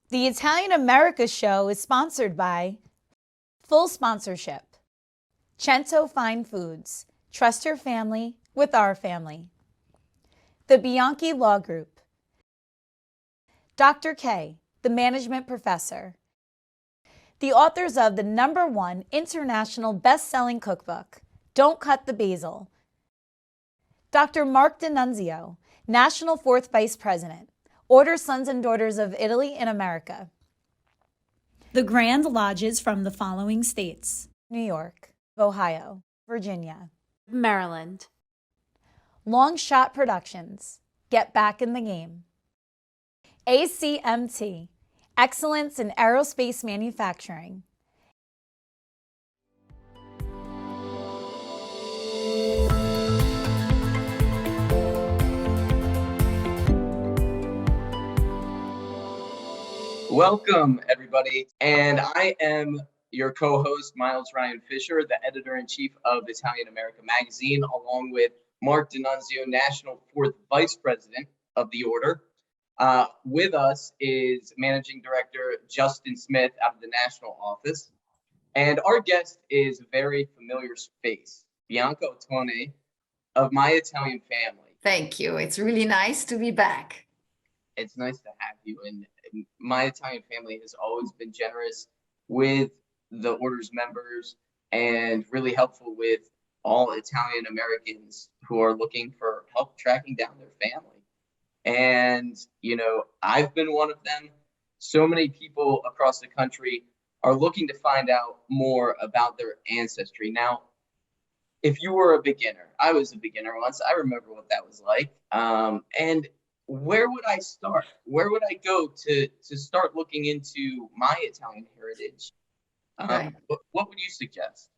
The Italian America show is sponsored by Full Sponsorship, Cento Fine Foods, trust your family with our family. The Bianca Law Group, Dr. K, the management professor, the authors of the #1 international best-selling cookbook, Don't Cut the Basil, Dr. Mark D'Annunzio, National 4th Vice President, Order Sons and Daughters of Italy in America. The Grand Lodges from the following states: New York, Ohio, Virginia, Maryland. Long Shot Productions, get back in the game. ACMT, Excellence in Aerospace Manufacturing. Welcome, everybody, and I am your co-host, Miles Ryan Fisher, the editor-in-chief of Italian America magazine, along with Mark D'Annunzio, National 4th Vice President of the Order. With us is Managing Director Justin Smith out of the National Office, and our guest is a very familiar face, Bianca Ottone of My Italian Family. Thank you. It's really nice to be back. It's nice to have you, and My Italian Family has always been generous with the Order's members and really helpful with all Italian Americans who are looking for help tracking down their family. And, you know, I've been one of them. So many people across the country are looking to find out more about their ancestry. Now, if you were a beginner, I was a beginner once. I remember what that was like. And where would I start? Where would I go to start looking into my Italian heritage? Right. What would you suggest?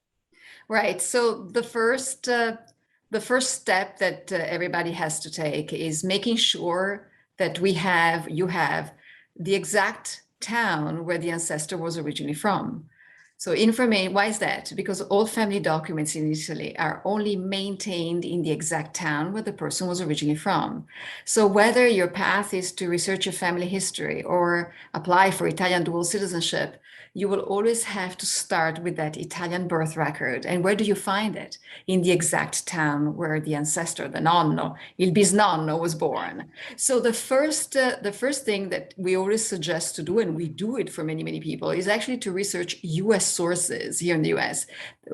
Right. So the first step that everybody has to take is making sure that you have the exact town where the ancestor was originally from. So why is that? Because all family documents in Italy are only maintained in the exact town where the person was originally from. So whether your path is to research your family history or apply for Italian dual citizenship, you will always have to start with that Italian birth record. And where do you find it? In the exact town where the ancestor, the nonno, il bisnonno, was born. So the first thing that we always suggest to do, and we do it for many, many people, is actually to research US sources here in the US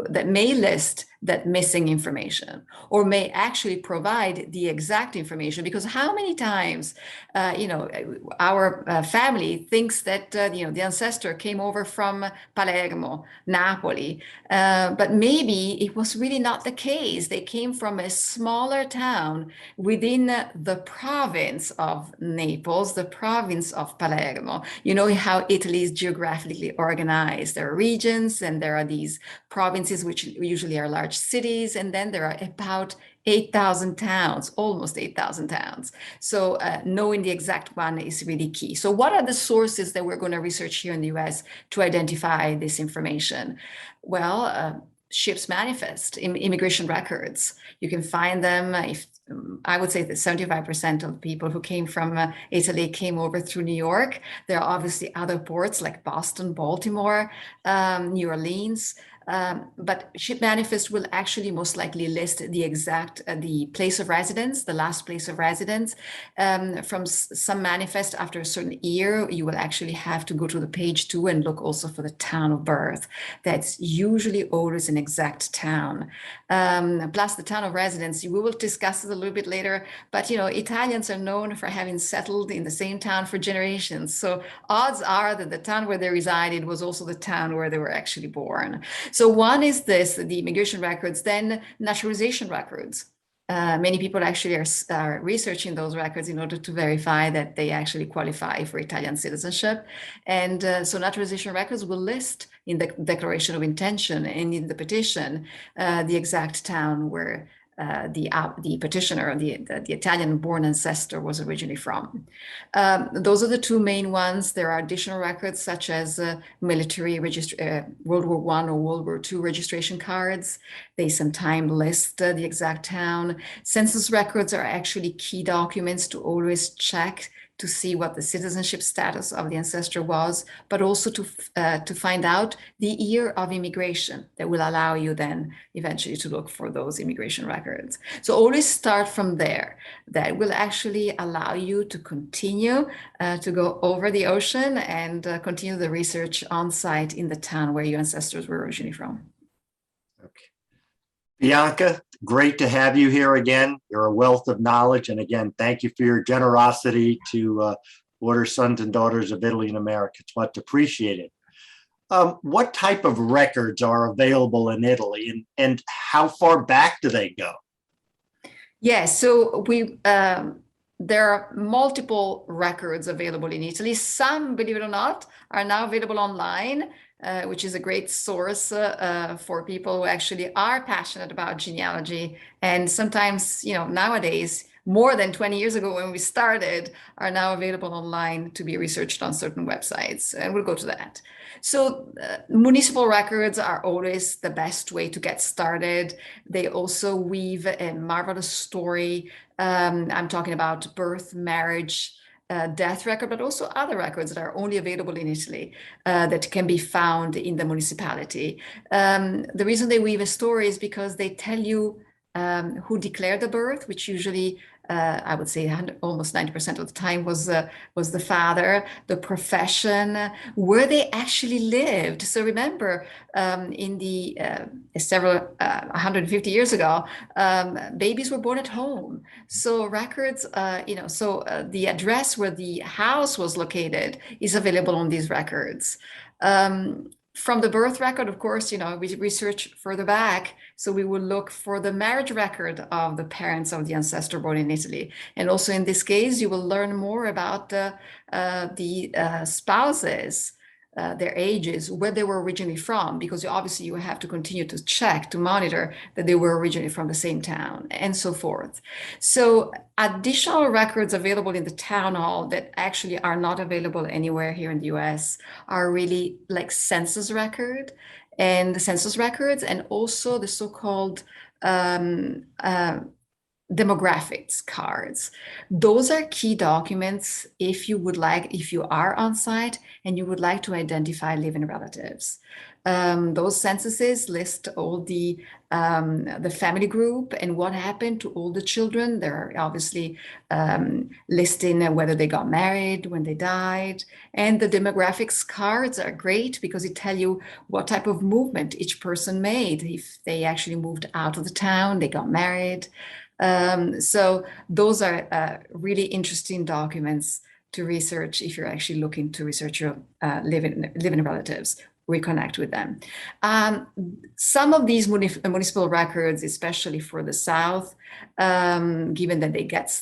that may list that missing information or may actually provide the exact information. Because how many times, our family thinks that, the ancestor came over from Palermo, Napoli, but maybe it was really not the case. They came from a smaller town within the province of Naples, the province of Palermo. You know how Italy is geographically organized. There are regions and there are these provinces, which usually are large cities, and then there are about 8,000 towns, almost 8,000 towns. So knowing the exact one is really key. So what are the sources that we're going to research here in the US to identify this information? Well, ship's manifest, immigration records. You can find them I would say that 75% of people who came from Italy came over through New York. There are obviously other ports like Boston, Baltimore, New Orleans. But ship manifest will actually most likely list the place of residence, the last place of residence. From some manifest after a certain year, you will actually have to go to the page 2 and look also for the town of birth. That's usually always an exact town. Plus the town of residence, we will discuss it a little bit later, but Italians are known for having settled in the same town for generations. So odds are that the town where they resided was also the town where they were actually born. So one is the immigration records, then naturalization records. Many people actually are researching those records in order to verify that they actually qualify for Italian citizenship. And so naturalization records will list in the declaration of intention and in the petition the exact town where the petitioner, the Italian-born ancestor was originally from. Those are the two main ones. There are additional records such as military World War I or World War II registration cards. They sometimes list the exact town. Census records are actually key documents to always check to see what the citizenship status of the ancestor was, but also to find out the year of immigration that will allow you then eventually to look for those immigration records. So always start from there. That will actually allow you to continue to go over the ocean and continue the research on site in the town where your ancestors were originally from. Okay. Bianca, great to have you here again. You're a wealth of knowledge. And again, thank you for your generosity to Order Sons and Daughters of Italy in America. It's much appreciated. What type of records are available in Italy, and how far back do they go? Yeah, so there are multiple records available in Italy. Some, believe it or not, are now available online, which is a great source for people who actually are passionate about genealogy. And sometimes, nowadays, more than 20 years ago when we started, are now available online to be researched on certain websites. And we'll go to that. So municipal records are always the best way to get started. They also weave a marvelous story. I'm talking about birth, marriage, death record, but also other records that are only available in Italy that can be found in the municipality. The reason they weave a story is because they tell you who declared the birth, which usually I would say almost 90% of the time was the father, the profession, where they actually lived. So remember, in the several 150 years ago, babies were born at home. So records, the address where the house was located is available on these records. From the birth record, of course, we research further back. So we will look for the marriage record of the parents of the ancestor born in Italy. And also in this case, you will learn more about the spouses, their ages, where they were originally from, because obviously you have to continue to check, to monitor that they were originally from the same town, and so forth. So additional records available in the town hall that actually are not available anywhere here in the US are really like census records, and also the so-called demographics cards. Those are key documents if you are on site and you would like to identify living relatives. Those censuses list all the family group and what happened to all the children. They're obviously listing whether they got married, when they died. And the demographics cards are great because it tell you what type of movement each person made. If they actually moved out of the town, they got married. So those are really interesting documents to research if you're actually looking to research your living relatives, reconnect with them. Some of these municipal records, especially for the South, given that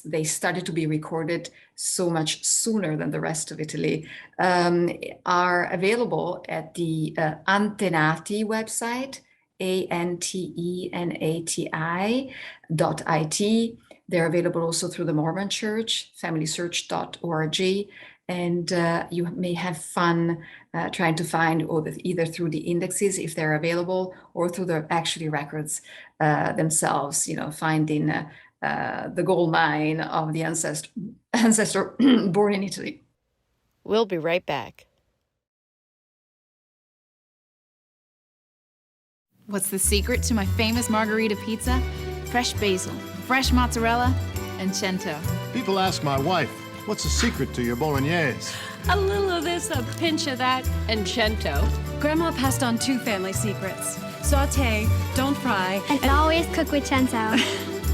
they started to be recorded so much sooner than the rest of Italy, are available at the Antenati website, ANTENATI.IT. They're available also through the Mormon Church, familysearch.org. And you may have fun trying to find either through the indexes, if they're available, or through the actually records themselves, finding the gold mine of the ancestor born in Italy. We'll be right back. What's the secret to my famous margarita pizza? Fresh basil, fresh mozzarella, and cento. People ask my wife, what's the secret to your bolognese? A little of this, a pinch of that, and cento. Grandma passed on 2 family secrets. Saute, don't fry, and always cook with cento.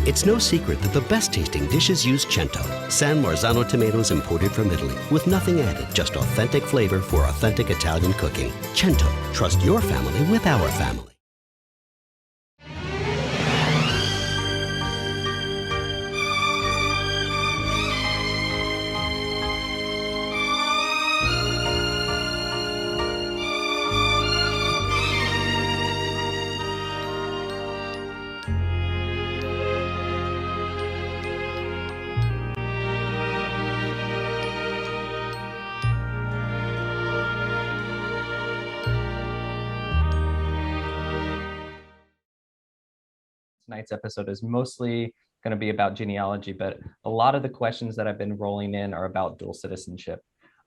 It's no secret that the best tasting dishes use cento, San Marzano tomatoes imported from Italy, with nothing added, just authentic flavor for authentic Italian cooking. Cento, trust your family with our family. Tonight's episode is mostly going to be about genealogy, but a lot of the questions that have been rolling in are about dual citizenship.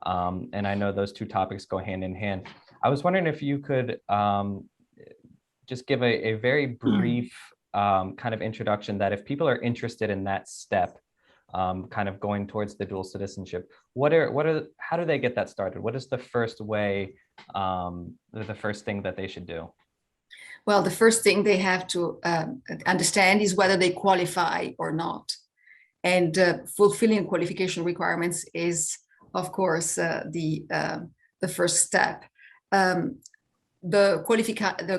And I know those two topics go hand in hand. I was wondering if you could just give a very brief kind of introduction, that if people are interested in that step, kind of going towards the dual citizenship, how do they get that started? What is the first way, the first thing that they should do? Well, the first thing they have to understand is whether they qualify or not. And fulfilling qualification requirements is, of course, the first step. The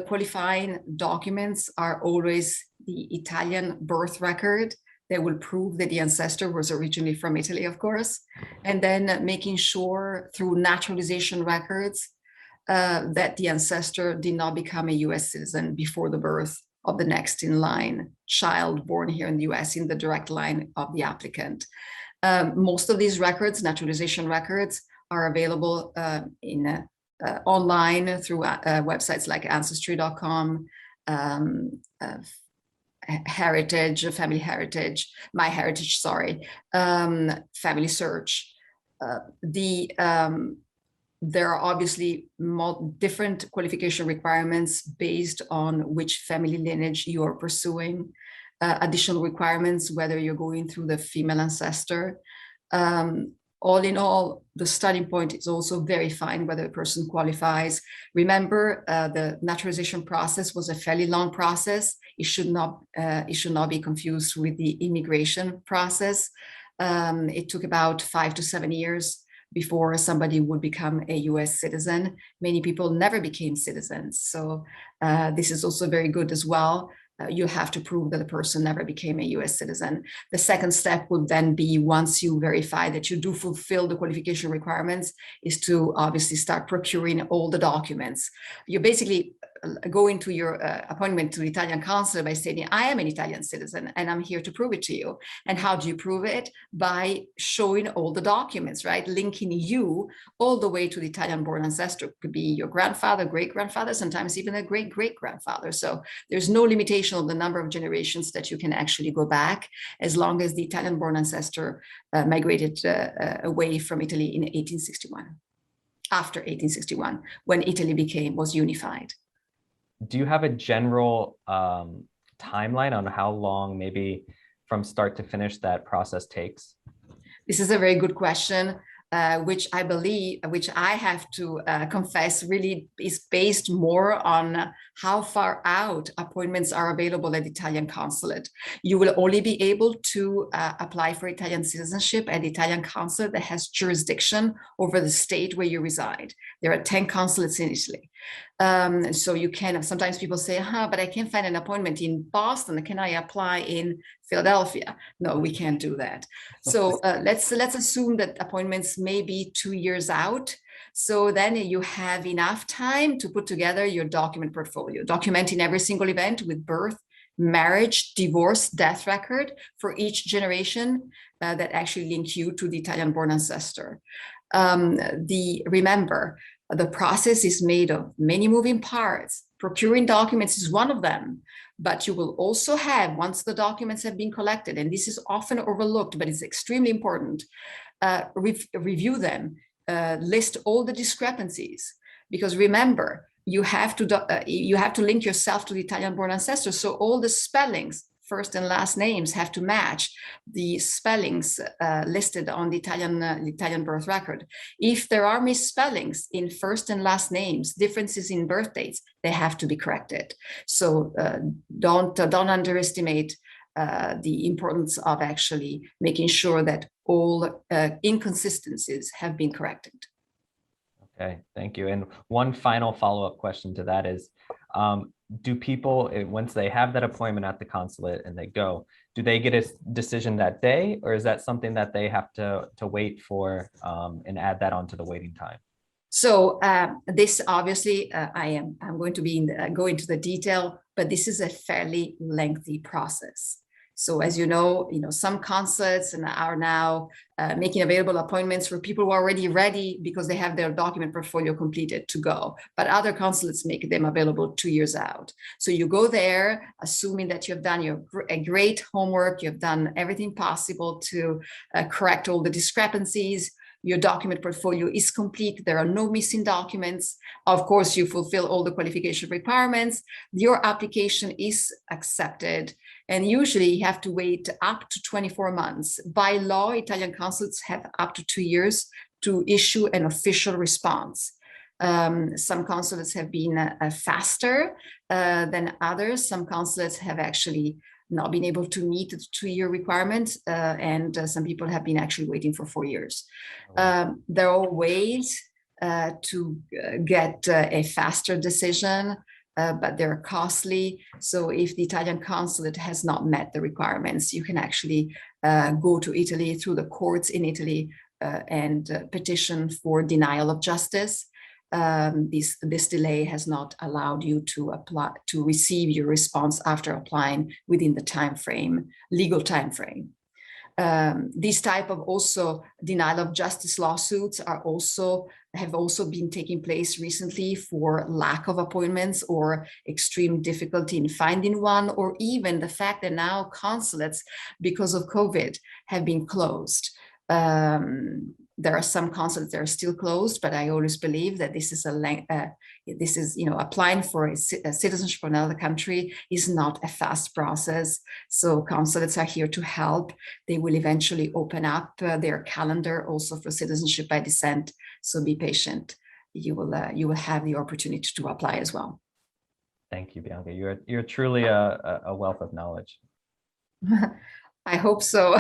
qualifying documents are always the Italian birth record. They will prove that the ancestor was originally from Italy, of course, and then making sure through naturalization records that the ancestor did not become a US citizen before the birth of the next in line child born here in the US in the direct line of the applicant. Most of these records, naturalization records, are available online through websites like Ancestry.com, Heritage, Family Heritage, My Heritage, sorry, Family Search. There are obviously different qualification requirements based on which family lineage you are pursuing, additional requirements, whether you're going through the female ancestor. All in all, the starting point is also verifying whether a person qualifies. Remember, the naturalization process was a fairly long process. It should not be confused with the immigration process. It took about 5 to 7 years before somebody would become a US citizen. Many people never became citizens. So this is also very good as well. You have to prove that the person never became a US citizen. The second step would then be, once you verify that you do fulfill the qualification requirements, is to obviously start procuring all the documents. You basically go into your appointment to the Italian consulate by stating, I am an Italian citizen and I'm here to prove it to you. And how do you prove it? By showing all the documents, right? Linking you all the way to the Italian born ancestor. It could be your grandfather, great-grandfather, sometimes even a great-great-grandfather. So there's no limitation on the number of generations that you can actually go back, as long as the Italian born ancestor migrated away from Italy in 1861, after 1861, when Italy was unified. Do you have a general timeline on how long, maybe from start to finish, that process takes? This is a very good question, which I have to confess, really is based more on how far out appointments are available at the Italian consulate. You will only be able to apply for Italian citizenship at the Italian consulate that has jurisdiction over the state where you reside. There are 10 consulates in Italy. So you can, sometimes people say, but I can't find an appointment in Boston. Can I apply in Philadelphia? No, we can't do that. So let's assume that appointments may be 2 years out. So then you have enough time to put together your document portfolio, documenting every single event with birth, marriage, divorce, death record for each generation that actually link you to the Italian born ancestor. Remember, the process is made of many moving parts. Procuring documents is one of them, but you will also have, once the documents have been collected, and this is often overlooked, but it's extremely important, review them, list all the discrepancies, because remember, you have to link yourself to the Italian born ancestor. So all the spellings, first and last names, have to match the spellings listed on the Italian birth record. If there are misspellings in first and last names, differences in birth dates, they have to be corrected. So don't underestimate the importance of actually making sure that all inconsistencies have been corrected. Okay, thank you. And one final follow-up question to that is, do people, once they have that appointment at the consulate and they go, do they get a decision that day, or is that something that they have to wait for and add that onto the waiting time? So this obviously, I'm going to be go into the detail, but this is a fairly lengthy process. So as you know, some consulates are now making available appointments for people who are already ready because they have their document portfolio completed to go. But other consulates make them available 2 years out. So you go there, assuming that you have done a great homework, you've done everything possible to correct all the discrepancies. Your document portfolio is complete. There are no missing documents. Of course, you fulfill all the qualification requirements. Your application is accepted. And usually you have to wait up to 24 months. By law, Italian consulates have up to 2 years to issue an official response. Some consulates have been faster than others. Some consulates have actually not been able to meet the 2-year requirement, and some people have been actually waiting for 4 years. There are ways to get a faster decision, but they're costly. So if the Italian consulate has not met the requirements, you can actually go to Italy through the courts in Italy and petition for denial of justice. This delay has not allowed you to apply to receive your response after applying within the legal time frame. These type of also denial of justice lawsuits have also been taking place recently for lack of appointments or extreme difficulty in finding one, or even the fact that now consulates, because of COVID, have been closed. There are some consulates that are still closed, but I always believe that this is applying for a citizenship for another country is not a fast process. So consulates are here to help. They will eventually open up their calendar also for citizenship by descent. So be patient. You will have the opportunity to apply as well. Thank you, Bianca. You're truly a wealth of knowledge. I hope so,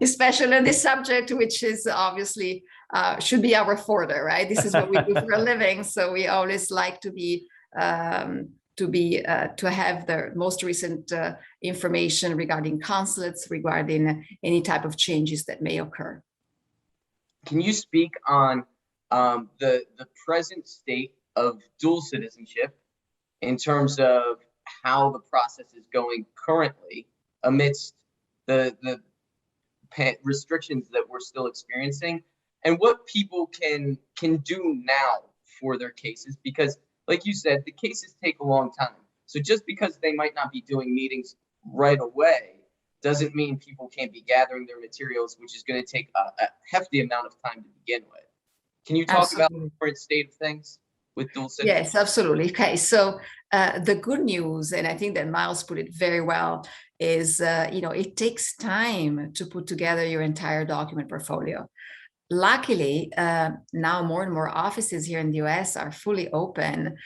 especially on this subject, which is obviously should be our forte, right? This is what we do for a living, so we always like to have the most recent information regarding consulates, regarding any type of changes that may occur. Can you speak on the present state of dual citizenship in terms of how the process is going currently amidst the restrictions that we're still experiencing, and what people can do now for their cases? Because like you said, the cases take a long time. So just because they might not be doing meetings right away doesn't mean people can't be gathering their materials, which is going to take a hefty amount of time to begin with. Can you talk about the current state of things with dual citizenship? Yes, absolutely. Okay, so the good news, and I think that Miles put it very well, is it takes time to put together your entire document portfolio. Luckily, now more and more offices here in the US are fully open.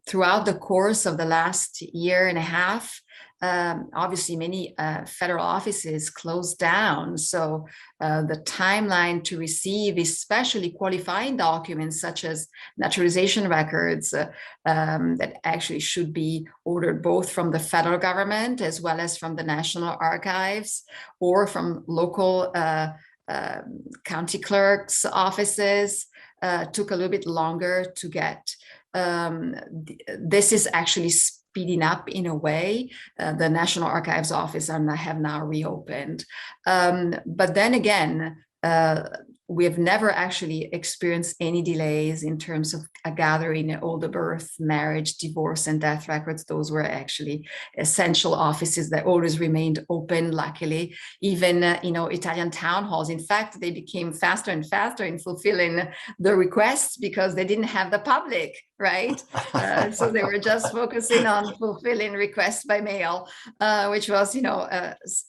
Throughout the course of the last year and a half, obviously many federal offices closed down. So the timeline to receive, especially qualifying documents such as naturalization records that actually should be ordered both from the federal government as well as from the National Archives or from local county clerks' offices, took a little bit longer to get. This is actually speeding up in a way. The National Archives office have now reopened. But then again, we have never actually experienced any delays in terms of gathering all the birth, marriage, divorce, and death records. Those were actually essential offices that always remained open, luckily. Even, Italian town halls. In fact, they became faster and faster in fulfilling the requests because they didn't have the public, right? So they were just focusing on fulfilling requests by mail, which was,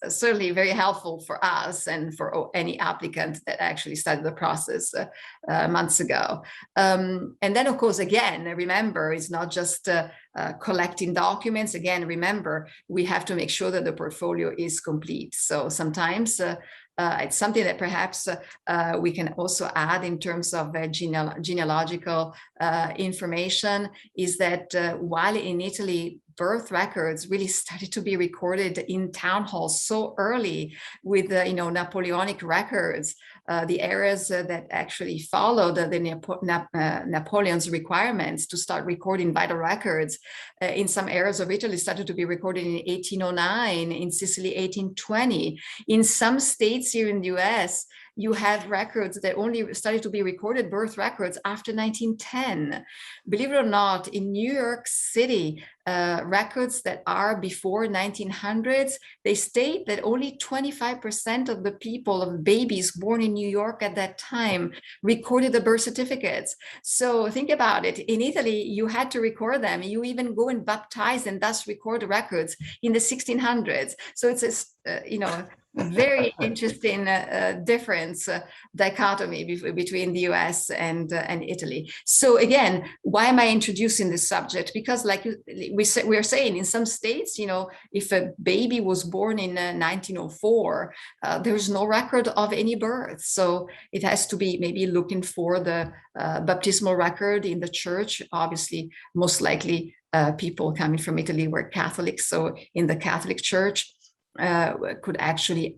certainly very helpful for us and for any applicant that actually started the process months ago. And then, of course, again, remember, it's not just collecting documents. Again, remember, we have to make sure that the portfolio is complete. So sometimes it's something that perhaps we can also add in terms of genealogical information, is that while in Italy, birth records really started to be recorded in town halls so early with Napoleonic records, the eras that actually followed Napoleon's requirements to start recording vital records. In some areas of Italy started to be recorded in 1809, in Sicily 1820. In some states here in the US, you have records that only started to be recorded, birth records, after 1910. Believe it or not, in New York City, records that are before 1900s, they state that only 25% of the people, of babies born in New York at that time, recorded the birth certificates. So think about it. In Italy, you had to record them. You even go and baptize and thus record the records in the 1600s. So it's a very interesting difference, dichotomy between the US and Italy. So again, why am I introducing this subject? Because like we are saying, in some states, if a baby was born in 1904, there's no record of any birth. So it has to be maybe looking for the baptismal record in the church. Obviously, most likely people coming from Italy were Catholics. So in the Catholic Church, could actually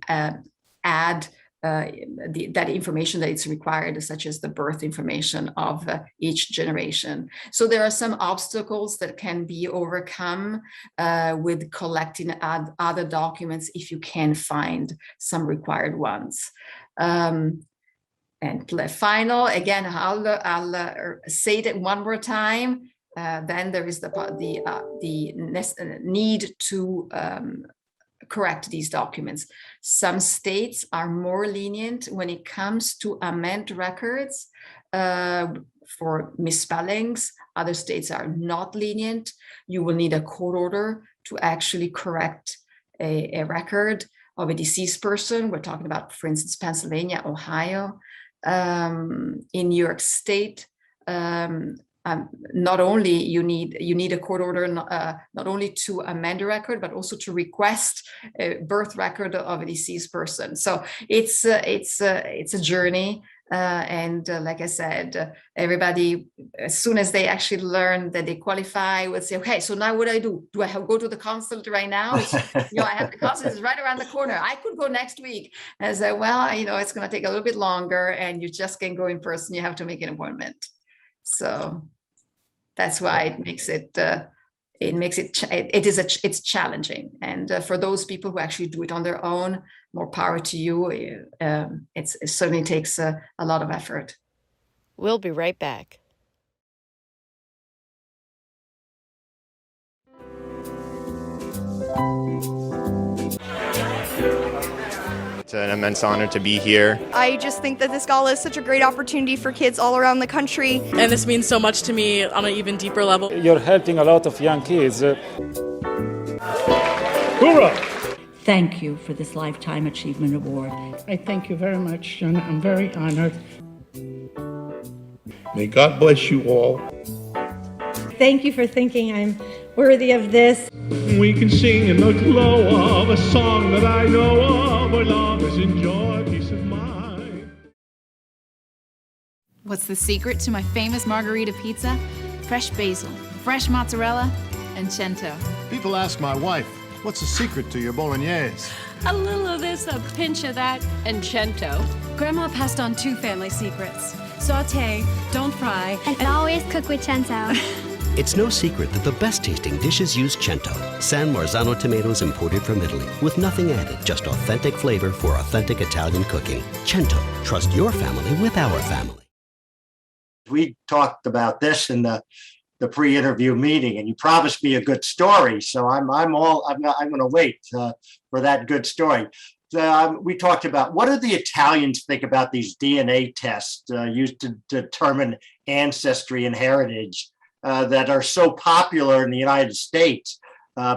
add that information that is required, such as the birth information of each generation. So there are some obstacles that can be overcome with collecting other documents if you can find some required ones. And final, again, I'll say that one more time. Then there is the need to correct these documents. Some states are more lenient when it comes to amend records for misspellings. Other states are not lenient. You will need a court order to actually correct a record of a deceased person. We're talking about, for instance, Pennsylvania, Ohio. In New York State, not only you need a court order, not only to amend a record, but also to request a birth record of a deceased person. So it's a journey, and like I said, everybody, as soon as they actually learn that they qualify, would say, okay, so now what do I do? Do I have to go to the consulate right now? I have the consulate is right around the corner. I could go next week. And I said, well, it's going to take a little bit longer, and you just can't go in person. You have to make an appointment. So that's why it's challenging. And for those people who actually do it on their own, more power to you. It certainly takes a lot of effort. We'll be right back. It's an immense honor to be here. I just think that this gala is such a great opportunity for kids all around the country. And this means so much to me on an even deeper level. You're helping a lot of young kids. Hoorah! Thank you for this Lifetime Achievement Award. I thank you very much, Jen. I'm very honored. May God bless you all. Thank you for thinking I'm worthy of this. We can sing in the glow of a song that I know of. Our love is enjoy, peace of mind. What's the secret to my famous margarita pizza? Fresh basil, fresh mozzarella, and cento. People ask my wife, what's the secret to your bolognese? A little of this, a pinch of that, and cento. Grandma passed on 2 family secrets. Saute, don't fry, and always cook with cento. It's no secret that the best tasting dishes use cento, San Marzano tomatoes imported from Italy, with nothing added, just authentic flavor for authentic Italian cooking. Cento, trust your family with our family. We talked about this in the pre-interview meeting, and you promised me a good story, so I'm going to wait for that good story. We talked about, what do the Italians think about these DNA tests used to determine ancestry and heritage that are so popular in the United States,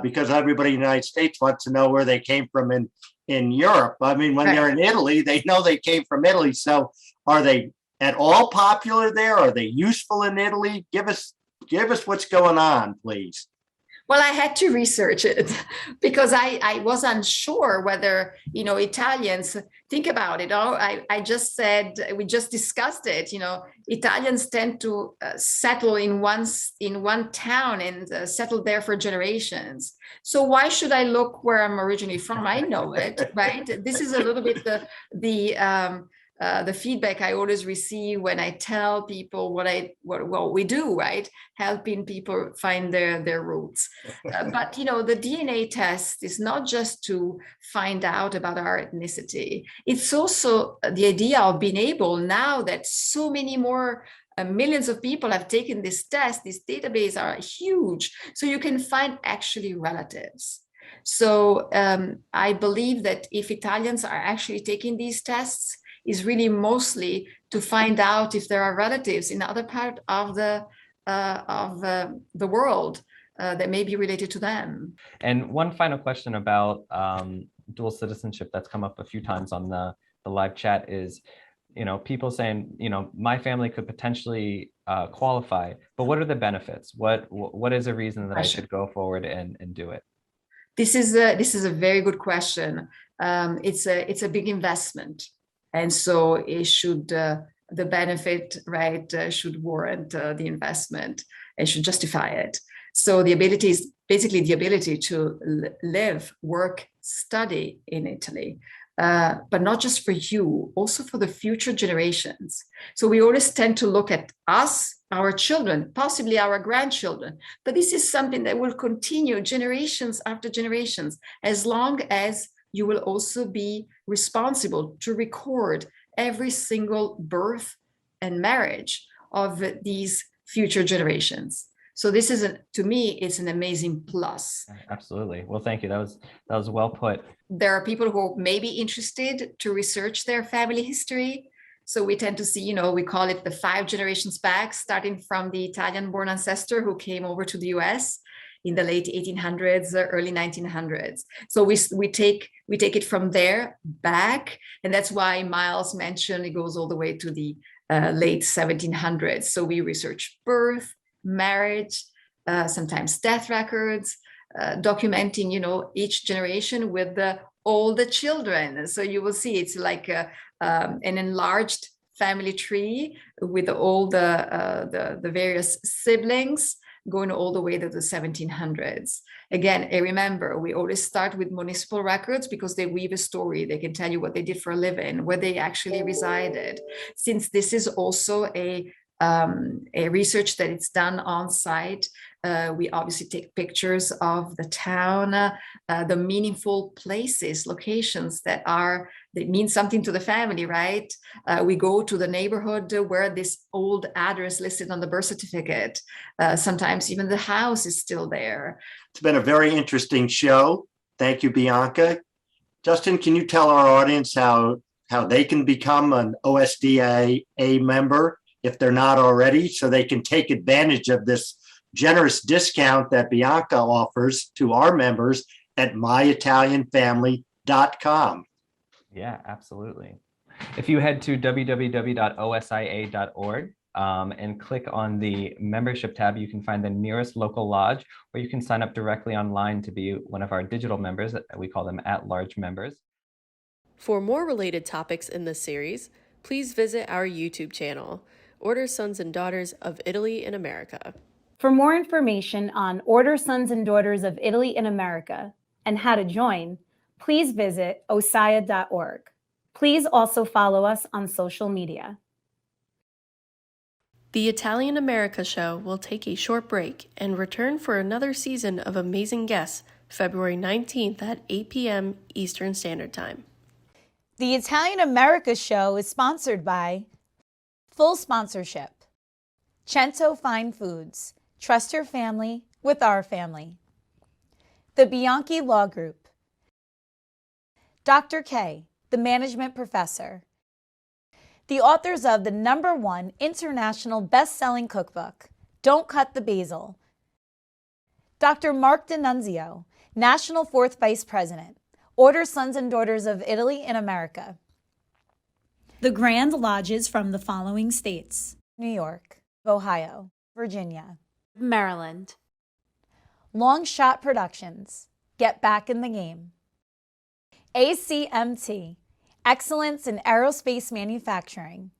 because everybody in the United States wants to know where they came from in Europe. I mean, when they're in Italy, they know they came from Italy. So are they at all popular there? Are they useful in Italy? Give us what's going on, please. Well, I had to research it because I was unsure whether, Italians think about it. Oh, I just said, we just discussed it, Italians tend to settle in one town and settle there for generations. So why should I look where I'm originally from? I know it, right? This is a little bit the feedback I always receive when I tell people what we do, right? Helping people find their roots. But the DNA test is not just to find out about our ethnicity. It's also the idea of being able, now that so many more millions of people have taken this test, these databases are huge, so you can find actually relatives. So I believe that if Italians are actually taking these tests, is really mostly to find out if there are relatives in other part of the world that may be related to them. And one final question about dual citizenship that's come up a few times on the live chat is, people saying, my family could potentially qualify, but what are the benefits? What is a reason that I should go forward and do it? This is a very good question. It's a big investment. And so it should, the benefit, right, should warrant the investment and should justify it. So the ability is basically the ability to live, work, study in Italy, but not just for you, also for the future generations. So we always tend to look at us, our children, possibly our grandchildren, but this is something that will continue generations after generations, as long as you will also be responsible to record every single birth and marriage of these future generations. So this is, to me, it's an amazing plus. Absolutely. Well, thank you. That was well put. There are people who may be interested to research their family history. So we tend to see, we call it the 5 generations back, starting from the Italian-born ancestor who came over to the US in the late 1800s, early 1900s. So we take it from there back, and that's why Miles mentioned it goes all the way to the late 1700s. So we research birth, marriage, sometimes death records, documenting, each generation with all the children. So you will see it's like an enlarged family tree with all the various siblings, going all the way to the 1700s. Again, I remember we always start with municipal records because they weave a story. They can tell you what they did for a living, where they actually resided. Since this is also a research that it's done on site, we obviously take pictures of the town, the meaningful places, locations that mean something to the family, right? We go to the neighborhood where this old address listed on the birth certificate. Sometimes even the house is still there. It's been a very interesting show. Thank you, Bianca. Justin, can you tell our audience how they can become an OSDIA member if they're not already, so they can take advantage of this generous discount that Bianca offers to our members at myitalianfamily.com. Yeah, absolutely. If you head to www.osia.org and click on the membership tab, you can find the nearest local lodge, or you can sign up directly online to be one of our digital members. We call them at-large members. For more related topics in this series, please visit our YouTube channel, Order Sons and Daughters of Italy in America. For more information on Order Sons and Daughters of Italy in America and how to join, please visit osia.org. Please also follow us on social media. The Italian America Show will take a short break and return for another season of amazing guests February 19th at 8 p.m. Eastern Standard Time. The Italian America Show is sponsored by Full Sponsorship, Cento Fine Foods. Trust your family with our family. The Bianchi Law Group. Dr. K, the management professor. The authors of the #1 international best-selling cookbook, Don't Cut the Basil. Dr. Mark D'Annunzio, National 4th Vice President, Order Sons and Daughters of Italy in America. The Grand Lodges from the following states: New York, Ohio, Virginia, Maryland, Long Shot Productions. Get back in the game. ACMT. Excellence in Aerospace Manufacturing.